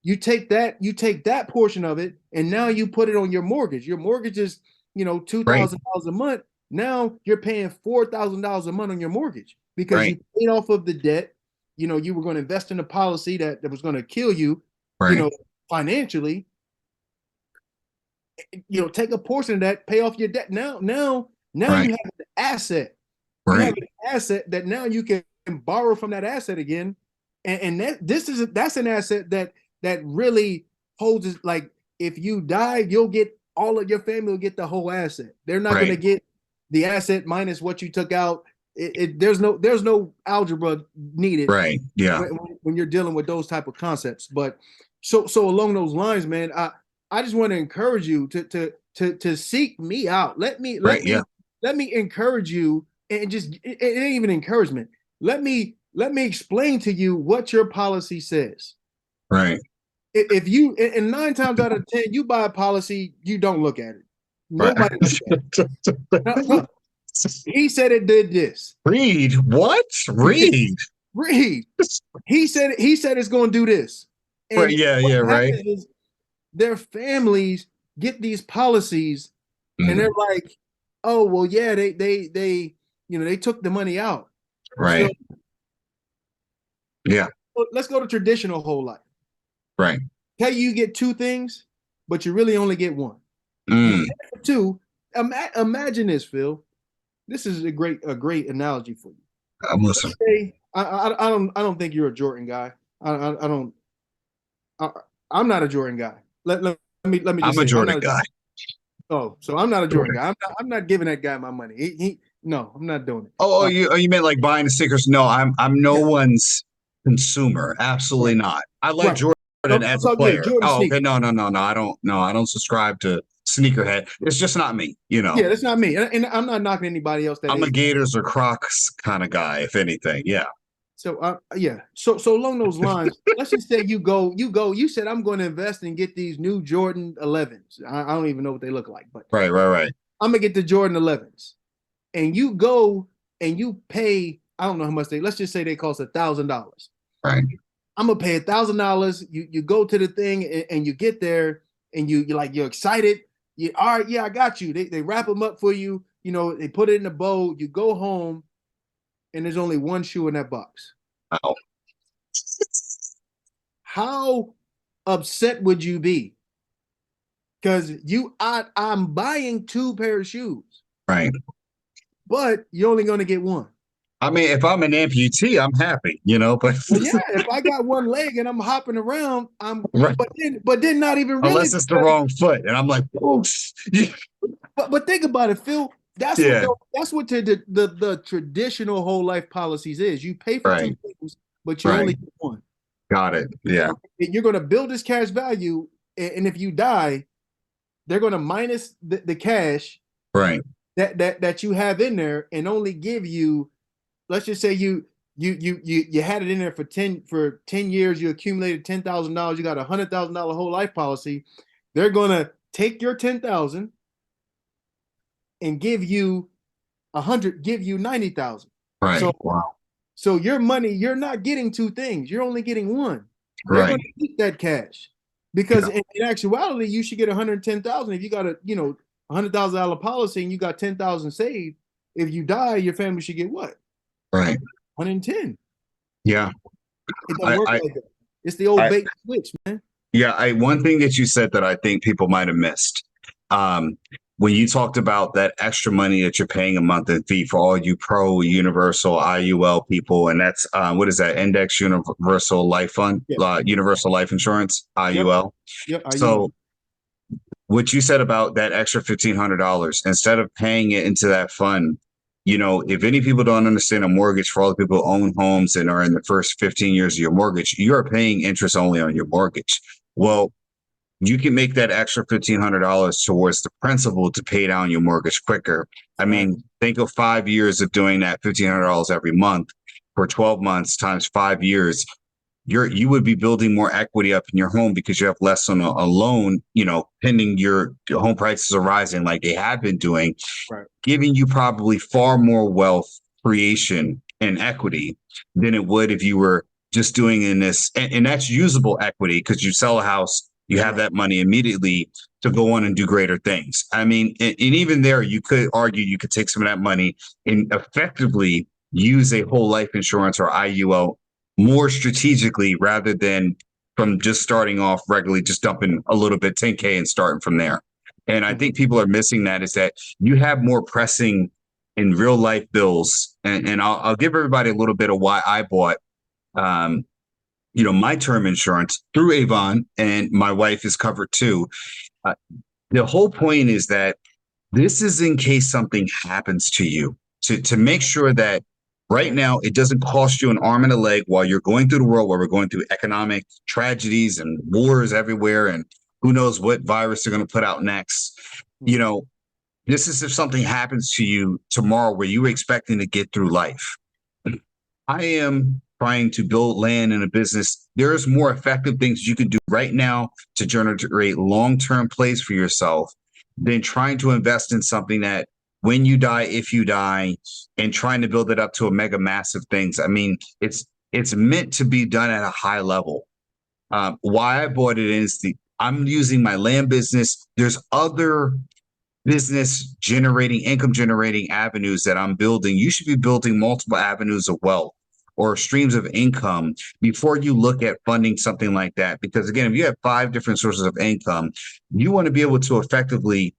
you take that portion of it, and now you put it on your mortgage. Your mortgage is, Right. $2,000 a month. Now you're paying $4,000 a month on your mortgage because Right. you paid off of the debt. You were going to invest in a policy that was going to kill you, you Right. know, financially. Take a portion of that, pay off your debt. Now Right. you have an asset. You have Right. an asset that now you can borrow from that asset again, and that's an asset that really holds it. Like, if you die, you'll get all of your family will get the whole asset. They're not going Right. to get the asset minus what you took out. There's no algebra needed Right. Yeah. when you're dealing with those type of concepts. But so along those lines, man, I just want to encourage you to seek me out. Let me Right. let Yeah. me let me encourage you, and just it ain't even encouragement. Let me explain to you what your policy says. Right. If you, and 9 times out of 10, you buy a policy, you don't look at it. Right. Nobody looks at it. No, no, he said it did this. Read what? Read. Read. He said it's going to do this. Right. And Yeah. what Yeah. Right. happens is their families get these policies, and they're Mm, like, "Oh, well, yeah, they took the money out." So right. Yeah. let's go to traditional whole life. Right. Tell you get two things, but you really only get one. You Mm, pay for two. Imagine this, Phil. This is a great analogy for you. I'm listening. Let's say I don't think you're a Jordan guy. I don't. I, I'm not a Jordan guy. Let me I'm just a say I'm Jordan not a guy. Jordan. Oh, so I'm not a Jordan guy. I'm not giving that guy my money. No, I'm not doing it. Oh, you meant like buying the stickers? No, I'm no Yeah, one's consumer. Absolutely right, not. I like right. Jordan So, as a so yeah, player. Jordan Oh, okay. sneakers. No, no, no, no. I don't. No, I don't subscribe to sneakerhead. It's just not me. Yeah, that's not me, and I'm not knocking anybody else that I'm a is. Gators or Crocs kind of guy, if anything. Yeah. So yeah. So along those lines, let's just say you said I'm going to invest and get these new Jordan 11s. I don't even know what they look like, but Right. Right. Right. I'm gonna get the Jordan 11s. And you go and you pay, I don't know how much let's just say they cost $1,000. Right. I'm gonna pay $1,000. You go to the thing, and you get there, and you're excited. You all right, yeah, I got you. They wrap them up for you. They put it in a bow. You go home, and there's only one shoe in that box. Oh, How upset would you be? Because I'm buying two pair of shoes, right. but you're only gonna get one. I mean, if I'm an amputee, I'm happy, but Well, yeah, if I got one leg and I'm hopping around, right. but then not even really, Unless it's the because, wrong foot, and I'm like, oops. but think about it, Phil. That's what Yeah. the traditional whole life policies is. You pay for two Right. things, but you only Right. get one. Got it. Yeah. You're going to build this cash value, and if you die, they're going to minus the cash Right. that you have in there, and only give you. Let's just say you had it in there for 10 years. You accumulated $10,000. You got $100,000 whole life policy. They're going to take your 10,000 and give you 90,000. Right. So Wow. so your money, you're not getting two things. You're only getting one. They're Right. going to keep that cash, because Yeah. in actuality, you should get 110,000 if you got a $100,000 policy and you got 10,000 saved. If you die, your family should get what? Right. 110. Yeah. It don't I, work I, like that. It's the old I, bait and switch, man. yeah. One thing that you said that I think people might have missed, um, when you talked about that extra money that you're paying a month in fee for all you pro universal IUL people, and that's what is that, index universal life fund, Yeah. universal life insurance, Yep. IUL. Yep. You So what you said about that extra $1,500, instead of paying it into that fund, if any people don't understand a mortgage, for all the people who own homes and are in the first 15 years of your mortgage, you are paying interest only on your mortgage. Well, you can make that extra $1,500 towards the principal to pay down your mortgage quicker. I mean, think of 5 years of doing that $1,500 every month for 12 months times 5 years. You would be building more equity up in your home because you have less on a loan, pending your home prices are rising like they have been doing, Right. giving you probably far more wealth creation and equity than it would if you were just doing in this, and that's usable equity because you sell a house, you have that money immediately to go on and do greater things. I mean, and even there, you could argue you could take some of that money and effectively use a whole life insurance or IUL more strategically rather than from just starting off regularly, just dumping a little bit 10K and starting from there. And I think people are missing that, is that you have more pressing in real life bills. And I'll give everybody a little bit of why I bought, my term insurance through Avon, and my wife is covered too. The whole point is that this is in case something happens to you, to make sure that right now it doesn't cost you an arm and a leg while you're going through the world where we're going through economic tragedies and wars everywhere, and who knows what virus they're going to put out next. This is if something happens to you tomorrow where you were expecting to get through life. I am trying to build land in a business. There's more effective things you can do right now to generate long-term plays for yourself than trying to invest in something that when you die, if you die, and trying to build it up to a mega massive things. I mean, it's meant to be done at a high level. Why I bought it is I'm using my land business. There's other business generating, income generating avenues that I'm building. You should be building multiple avenues of wealth or streams of income before you look at funding something like that. Because again, if you have 5 different sources of income, you want to be able to effectively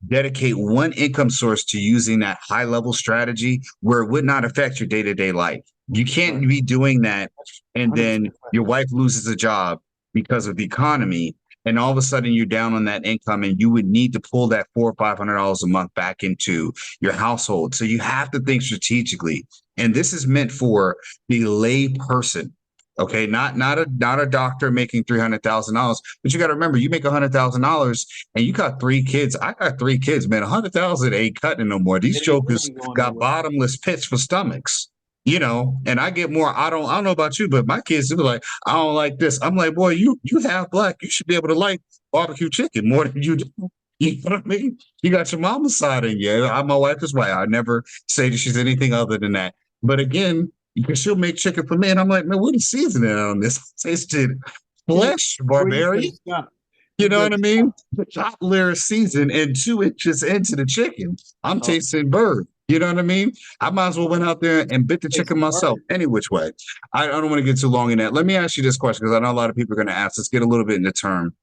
dedicate one income source to using that high level strategy where it would not affect your day-to-day life. You can't be doing that and then your wife loses a job because of the economy, and all of a sudden you're down on that income, and you would need to pull that $400 or $500 a month back into your household. So you have to think strategically, and this is meant for the lay person. Okay, not a doctor making $300,000, but you got to remember, you make $100,000 and you got 3 kids. I got 3 kids, man. 100,000 ain't cutting no more. These jokers got bottomless pits for stomachs. And I get more. I don't know about you, but my kids are like, I don't like this. I'm like, boy, you half black. You should be able to like barbecue chicken more than you do. You know what I mean? You got your mama's side in you. My wife is white. I never say that she's anything other than that. But again, because she'll make chicken for me, and I'm like, man, what is seasoning on this? Tasted flesh, barbarian. You know what I mean? The top layer of season and 2 inches into the chicken, I'm tasting bird. You know what I mean? I might as well went out there and bit the chicken myself. Any which way. I don't want to get too long in that. Let me ask you this question, because I know a lot of people are going to ask. Let's get a little bit in the term.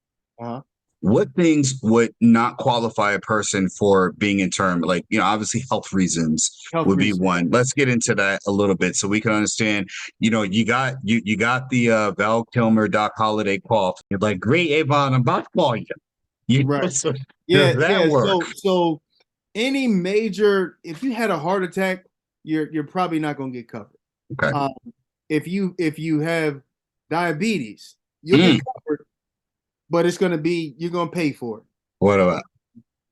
What things would not qualify a person for being in term? Like, obviously health reasons would be one. Let's get into that a little bit so we can understand. You got the Val Kilmer, Doc Holliday cough. You're like, great, Avon, I'm about to call you. Right. So yeah. Work? So any major, if you had a heart attack, you're probably not going to get covered. Okay. If you have diabetes, you'll get covered, but it's going to be, you're going to pay for it.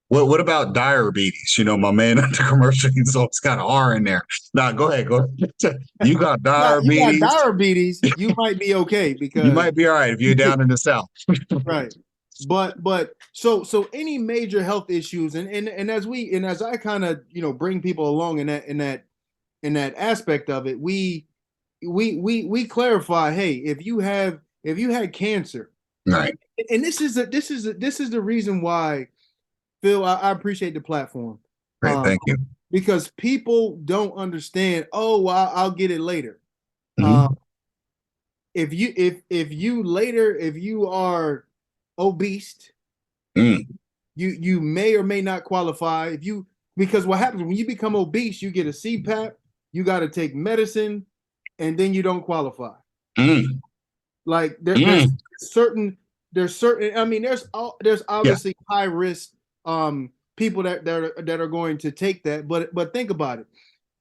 What about diabetes? My man at the commercial, he's always got an R in there. Now, go ahead. You got diabetes. You got diabetes, you might be okay, because you might be all right if you're down in the South. Right. But so any major health issues, and as I kind of bring people along in that aspect of it, we clarify, hey, if you had cancer, right? And this is the reason why, Phil, I appreciate the platform. Great, thank you. Because people don't understand. Oh, well, I'll get it later. If you are obese, you may or may not qualify. Because what happens when you become obese, you get a CPAP, you got to take medicine, and then you don't qualify. Like there's certain. I mean, there's obviously high risk people that are going to take that. But think about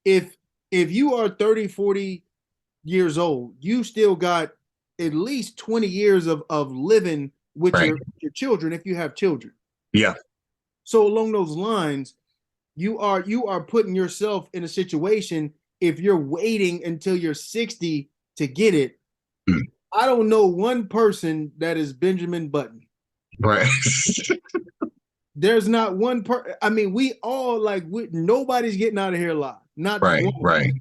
it. If you are 30, 40 years old, you still got at least 20 years of living with your children, if you have children. Yeah. So along those lines, you are putting yourself in a situation, if you're waiting until you're 60 to get it. I don't know one person that is Benjamin Button. Right. There's not one I mean, we all nobody's getting out of here alive. Not right. one. Right.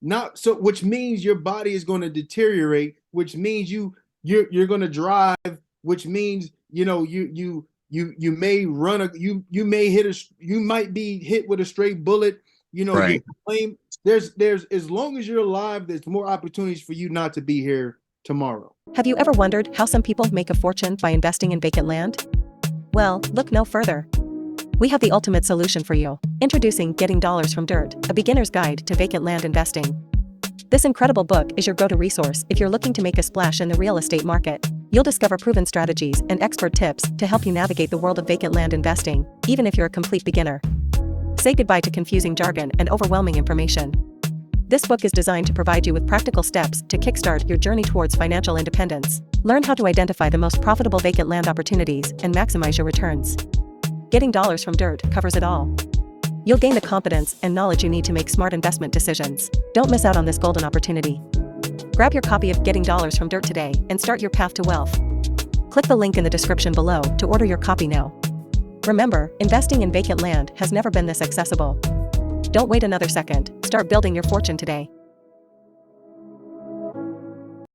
not so, which means your body is going to deteriorate, which means you're going to drive, which means you may run a you may hit a you might be hit with a stray bullet. You Right. claim there's as long as you're alive, there's more opportunities for you not to be here tomorrow. Have you ever wondered how some people make a fortune by investing in vacant land? Well, look no further. We have the ultimate solution for you. Introducing Getting Dollars from Dirt, a beginner's guide to vacant land investing. This incredible book is your go-to resource if you're looking to make a splash in the real estate market. You'll discover proven strategies and expert tips to help you navigate the world of vacant land investing, even if you're a complete beginner. Say goodbye to confusing jargon and overwhelming information. This book is designed to provide you with practical steps to kickstart your journey towards financial independence. Learn how to identify the most profitable vacant land opportunities and maximize your returns. Getting Dollars from Dirt covers it all. You'll gain the confidence and knowledge you need to make smart investment decisions. Don't miss out on this golden opportunity. Grab your copy of Getting Dollars from Dirt today and start your path to wealth. Click the link in the description below to order your copy now. Remember, investing in vacant land has never been this accessible. Don't wait another second. Start building your fortune today.